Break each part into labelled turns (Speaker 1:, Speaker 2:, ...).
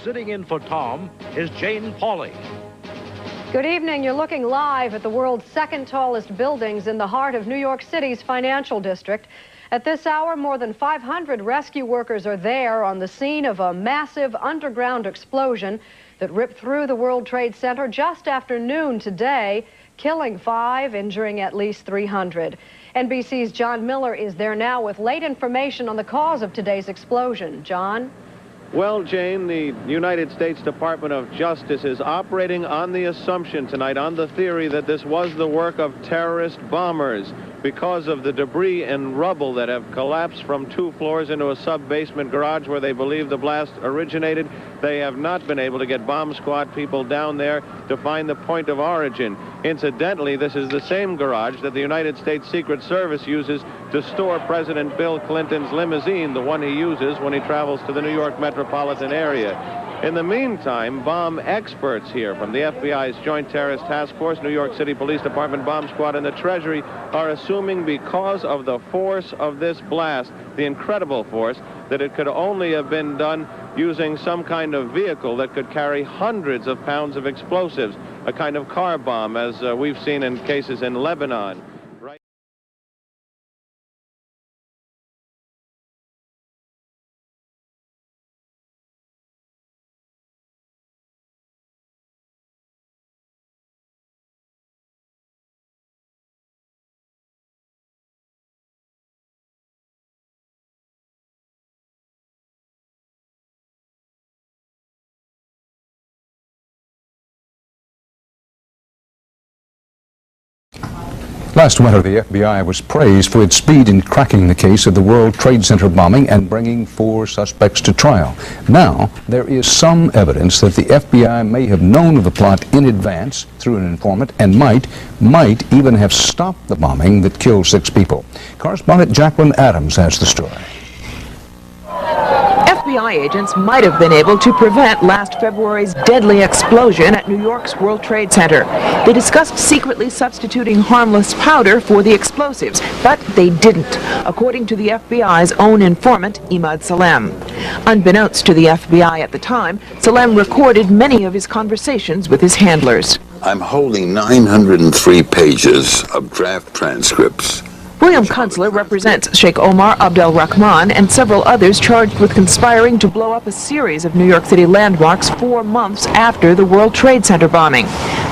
Speaker 1: Sitting in for Tom is Jane Pauley.
Speaker 2: Good evening. You're looking live at the world's second tallest buildings in the heart of New York City's financial district. At this hour, more than 500 rescue workers are there on the scene of a massive underground explosion that ripped through the World Trade Center just after noon today, killing 5, injuring at least 300. NBC's John Miller is there now with late information on the cause of today's explosion. John?
Speaker 3: Well, Jane, the United States Department of Justice is operating on the assumption tonight, on the theory that this was the work of terrorist bombers because of the debris and rubble that have collapsed from 2 floors into a sub-basement garage where they believe the blast originated. They have not been able to get bomb squad people down there to find the point of origin. Incidentally, this is the same garage that the United States Secret Service uses to store President Bill Clinton's limousine, the one he uses when he travels to the New York metropolitan area. In the meantime, bomb experts here from the FBI's Joint Terrorist Task Force, New York City Police Department Bomb Squad, and the Treasury are assuming because of the force of this blast, the incredible force, that it could only have been done using some kind of vehicle that could carry hundreds of pounds of explosives, a kind of car bomb, as we've seen in cases in Lebanon.
Speaker 4: Last winter, the FBI was praised for its speed in cracking the case of the World Trade Center bombing and bringing 4 suspects to trial. Now, there is some evidence that the FBI may have known of the plot in advance through an informant and might even have stopped the bombing that killed 6 people. Correspondent Jacqueline Adams has the story.
Speaker 5: FBI agents might have been able to prevent last February's deadly explosion at New York's World Trade Center. They discussed secretly substituting harmless powder for the explosives, but they didn't, according to the FBI's own informant, Imad Salem. Unbeknownst to the FBI at the time, Salem recorded many of his conversations with his handlers.
Speaker 6: I'm holding 903 pages of draft transcripts.
Speaker 5: William Kunstler represents Sheikh Omar Abdel Rahman and several others charged with conspiring to blow up a series of New York City landmarks 4 months after the World Trade Center bombing.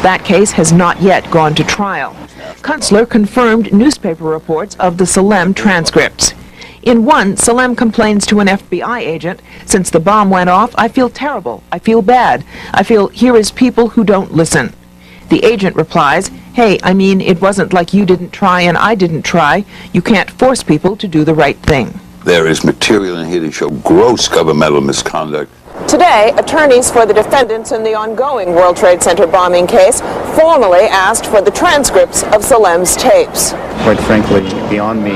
Speaker 5: That case has not yet gone to trial. Kunstler confirmed newspaper reports of the Salem transcripts. In one, Salem complains to an FBI agent, "Since the bomb went off, I feel terrible. I feel bad. I feel here is people who don't listen." The agent replies, "Hey, I mean, it wasn't like you didn't try and I didn't try. You can't force people to do the right thing."
Speaker 6: There is material in here to show gross governmental misconduct.
Speaker 5: Today, attorneys for the defendants in the ongoing World Trade Center bombing case formally asked for the transcripts of Salem's tapes.
Speaker 7: Quite frankly, beyond me,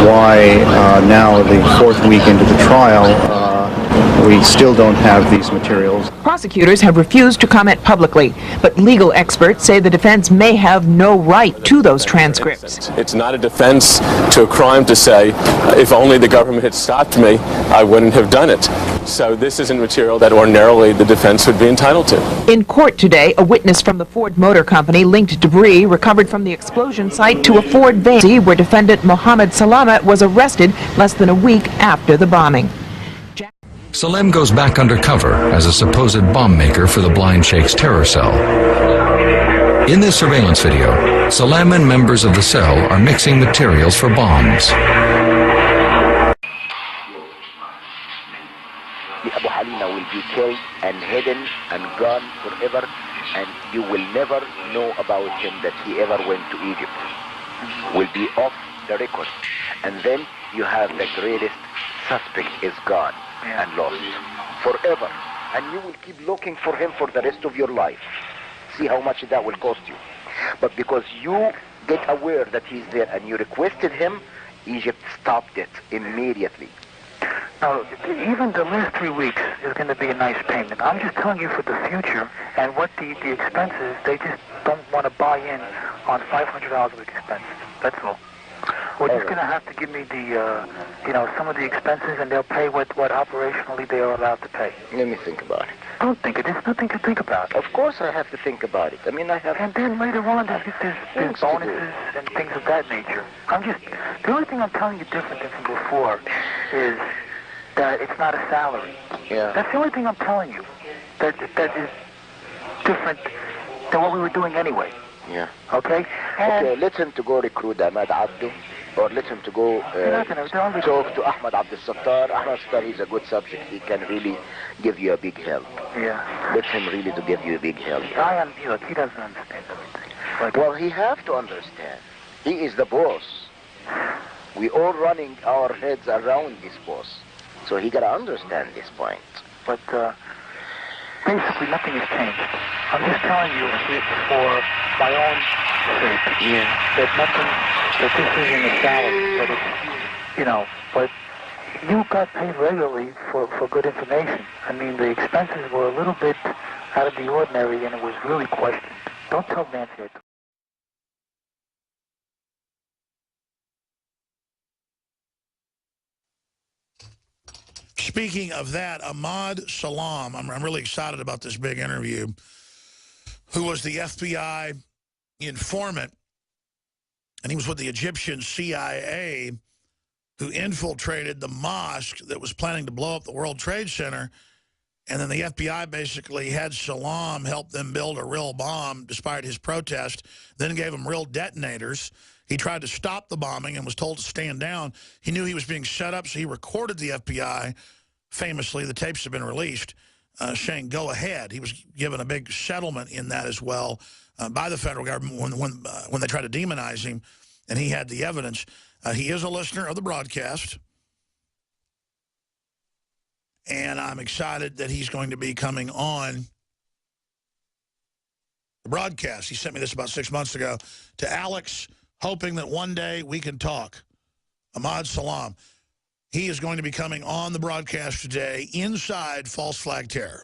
Speaker 7: why now, the 4th week into the trial, we still don't have these materials.
Speaker 5: Prosecutors have refused to comment publicly, but legal experts say the defense may have no right to those transcripts.
Speaker 8: It's not a defense to a crime to say, if only the government had stopped me, I wouldn't have done it. So this isn't material that ordinarily the defense would be entitled to.
Speaker 5: In court today, a witness from the Ford Motor Company linked debris recovered from the explosion site to a Ford van where defendant Mohammed Salama was arrested less than a week after the bombing.
Speaker 9: Salem goes back undercover as a supposed bomb maker for the Blind Sheikh's terror cell. In this surveillance video, Salem and members of the cell are mixing materials for bombs.
Speaker 10: The Abu Halima will be killed and hidden and gone forever, and you will never know about him that he ever went to Egypt. Will be off the record. And then you have the greatest suspect is gone and lost forever, and you will keep looking for him for the rest of your life. See how much that will cost you. But because you get aware that he's there and you requested him, Egypt stopped it immediately.
Speaker 11: Now, even the last 3 weeks is going to be a nice payment. I'm just telling you for the future and what the expenses, they just don't want to buy in on $500 of expenses. That's all. We're just going to have to give me the, you know, some of the expenses, and they'll pay what operationally they are allowed to pay.
Speaker 10: Let me think about it.
Speaker 11: Don't think it. There's nothing to think about.
Speaker 10: Of course I have to think about it. I mean, I have...
Speaker 11: And then later on, there's bonuses and things of that nature. The only thing I'm telling you different than from before is that it's not a salary.
Speaker 10: Yeah.
Speaker 11: That's the only thing I'm telling you. That is different than what we were doing anyway.
Speaker 10: Yeah.
Speaker 11: Okay?
Speaker 10: Okay, let him to go recruit Ahmad Abdu, or let him to go talk to Ahmad Abdul Sattar. Ahmad Sattar, he's a good subject. He can really give you a big help.
Speaker 11: Yeah.
Speaker 10: Let him really to give you a big help.
Speaker 11: Look, he doesn't understand everything.
Speaker 10: Well, he have to understand. He is the boss. We all running our heads around this boss. So he got to understand this point.
Speaker 11: But basically nothing has changed. I'm just telling you for my own sake.
Speaker 10: Yeah.
Speaker 11: That this isn't a salary, but it's, you know, but you got paid regularly for good information. I mean, the expenses were a little bit out of the ordinary, and it was really questioned. Don't tell Nancy I told you.
Speaker 12: Speaking of that, Ahmad Salam, I'm really excited about this big interview, who was the FBI informant, and he was with the Egyptian CIA, who infiltrated the mosque that was planning to blow up the World Trade Center, and then the FBI basically had Salam help them build a real bomb despite his protest, then gave him real detonators. He tried to stop the bombing and was told to stand down. He knew he was being set up, so he recorded the FBI. Famously, the tapes have been released, saying, go ahead. He was given a big settlement in that as well by the federal government when they tried to demonize him, and he had the evidence. He is a listener of the broadcast, and I'm excited that he's going to be coming on the broadcast. He sent me this about 6 months ago to Alex, hoping that one day we can talk. Ahmad Salam. He is going to be coming on the broadcast today inside False Flag Terror.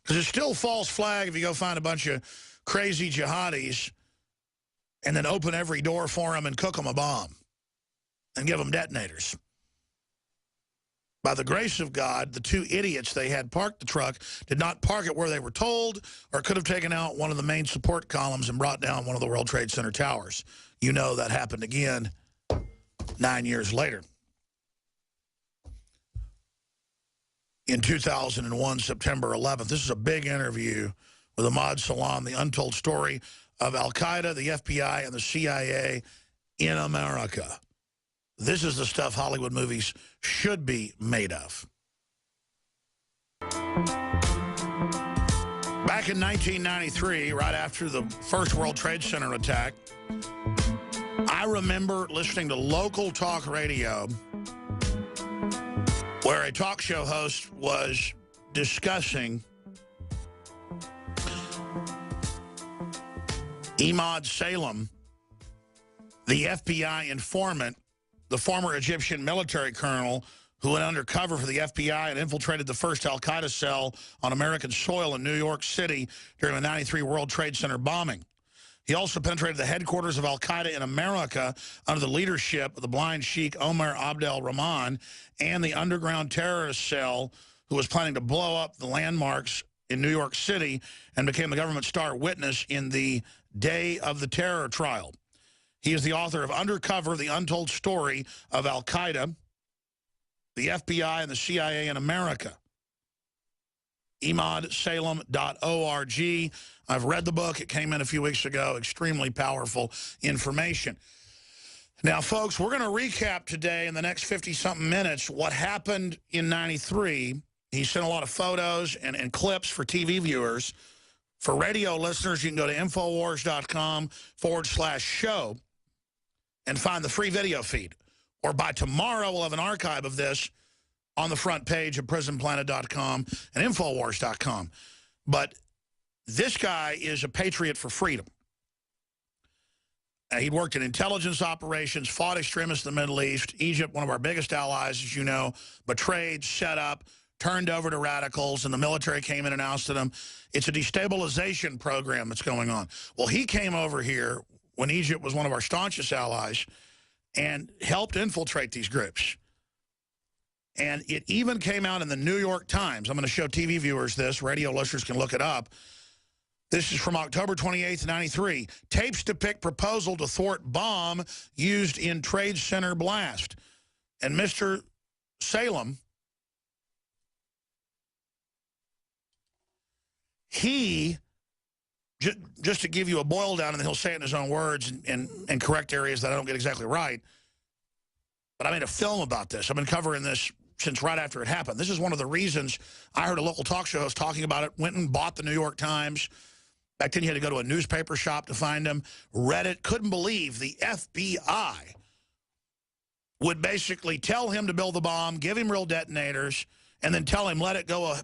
Speaker 12: Because it's still false flag if you go find a bunch of crazy jihadis and then open every door for them and cook them a bomb and give them detonators. By the grace of God, the two idiots they had parked the truck did not park it where they were told, or could have taken out one of the main support columns and brought down one of the World Trade Center towers. You know that happened again 9 years later. In 2001, September 11th. This is a big interview with Ahmad Salam, the untold story of Al-Qaeda, the FBI, and the CIA in America. This is the stuff Hollywood movies should be made of. Back in 1993, right after the first World Trade Center attack, I remember listening to local talk radio where a talk show host was discussing Ahmad Salam, the FBI informant, the former Egyptian military colonel who went undercover for the FBI and infiltrated the first al-Qaeda cell on American soil in New York City during the 93 World Trade Center bombing. He also penetrated the headquarters of al-Qaeda in America under the leadership of the blind sheikh Omar Abdel Rahman and the underground terrorist cell who was planning to blow up the landmarks in New York City and became the government star witness in the Day of the Terror trial. He is the author of Undercover, The Untold Story of Al-Qaeda, the FBI, and the CIA in America. ahmadsalem.org. I've read the book. It came in a few weeks ago. Extremely powerful information. Now, folks, we're going to recap today in the next 50-something minutes what happened in 93. He sent a lot of photos and clips for TV viewers. For radio listeners, you can go to Infowars.com/show and find the free video feed. Or by tomorrow, we'll have an archive of this on the front page of PrisonPlanet.com and Infowars.com. But this guy is a patriot for freedom. He'd worked in intelligence operations, fought extremists in the Middle East. Egypt, one of our biggest allies, as you know, betrayed, set up, turned over to radicals, and the military came in and ousted them. It's a destabilization program that's going on. Well, he came over here when Egypt was one of our staunchest allies, and helped infiltrate these groups. And it even came out in the New York Times. I'm going to show TV viewers this. Radio listeners can look it up. This is from October 28th, 93. Tapes depict proposal to thwart bomb used in Trade Center blast. And Mr. Salem, he, just to give you a boil down, and then he'll say it in his own words and correct areas that I don't get exactly right, but I made a film about this. I've been covering this since right after it happened. This is one of the reasons I heard a local talk show host talking about it, went and bought the New York Times. Back then you had to go to a newspaper shop to find them, read it, couldn't believe the FBI would basically tell him to build the bomb, give him real detonators, and then tell him let it go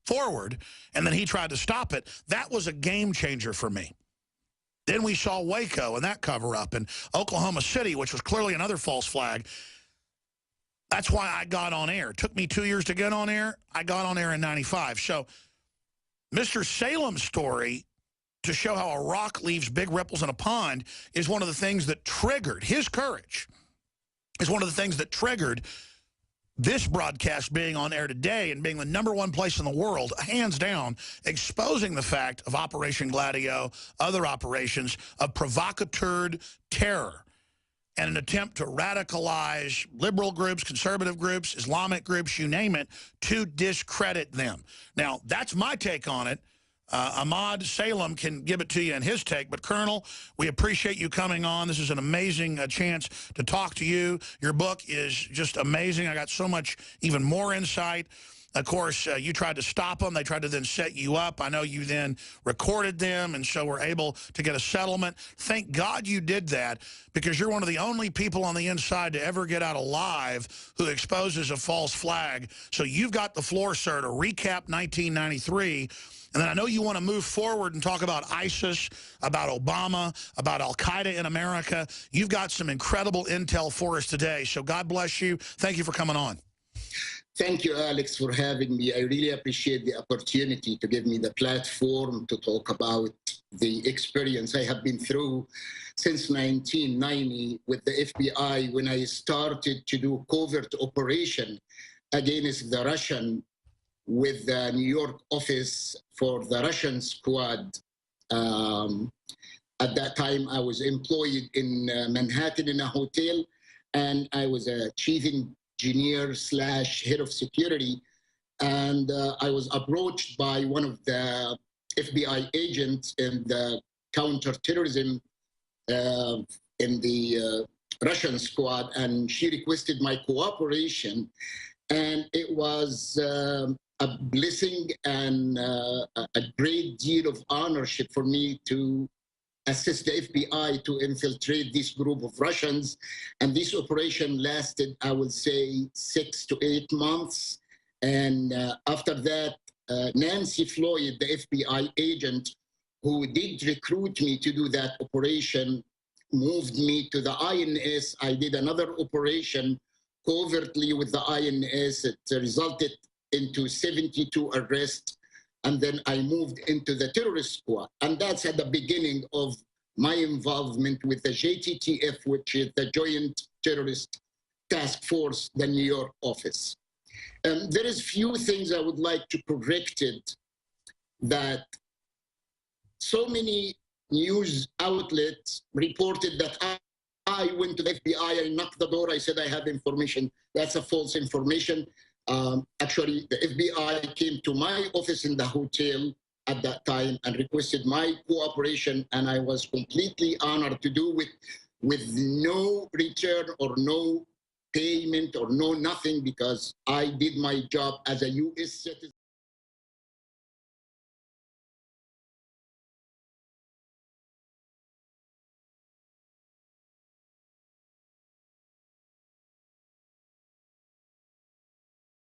Speaker 12: forward, and then he tried to stop it. That was a game changer for me. Then we saw Waco and that cover-up, and Oklahoma City, which was clearly another false flag. That's why I got on air. It took me 2 years to get on air. I got on air in 95. So Mr. Salem's story, to show how a rock leaves big ripples in a pond, is one of the things that triggered his courage, is one of the things that triggered this broadcast being on air today and being the #1 place in the world, hands down, exposing the fact of Operation Gladio, other operations of provocateur terror, and an attempt to radicalize liberal groups, conservative groups, Islamic groups, you name it, to discredit them. Now, that's my take on it. Ahmad Salem can give it to you in his take. But, Colonel, we appreciate you coming on. This is an amazing chance to talk to you. Your book is just amazing. I got so much even more insight. Of course, you tried to stop them. They tried to then set you up. I know you then recorded them, and so were able to get a settlement. Thank God you did that, because you're one of the only people on the inside to ever get out alive who exposes a false flag. So you've got the floor, sir, to recap 1993. And then I know you want to move forward and talk about ISIS, about Obama, about Al-Qaeda in America. You've got some incredible intel for us today. So God bless you. Thank you for coming on.
Speaker 13: Thank you, Alex, for having me. I really appreciate the opportunity to give me the platform to talk about the experience I have been through since 1990 with the FBI, when I started to do covert operation against the Russian with the New York office for the Russian squad. At that time, I was employed in Manhattan in a hotel, and I was a chief engineer / head of security. And I was approached by one of the FBI agents in the counterterrorism in the Russian squad, and she requested my cooperation. And it was a blessing and a great deal of ownership for me to assist the FBI to infiltrate this group of Russians. And this operation lasted, I would say, 6 to 8 months. And after that, Nancy Floyd, the FBI agent who did recruit me to do that operation, moved me to the INS. I did another operation covertly with the INS. It resulted into 72 arrests. And then I moved into the terrorist squad. And that's at the beginning of my involvement with the JTTF, which is the Joint Terrorist Task Force, the New York office. There is few things I would like to correct it, that so many news outlets reported that I went to the FBI, I knocked the door, I said I have information. That's a false information. Actually, the FBI came to my office in the hotel at that time and requested my cooperation, and I was completely honored to do it with no return or no payment or no nothing, because I did my job as a U.S. citizen.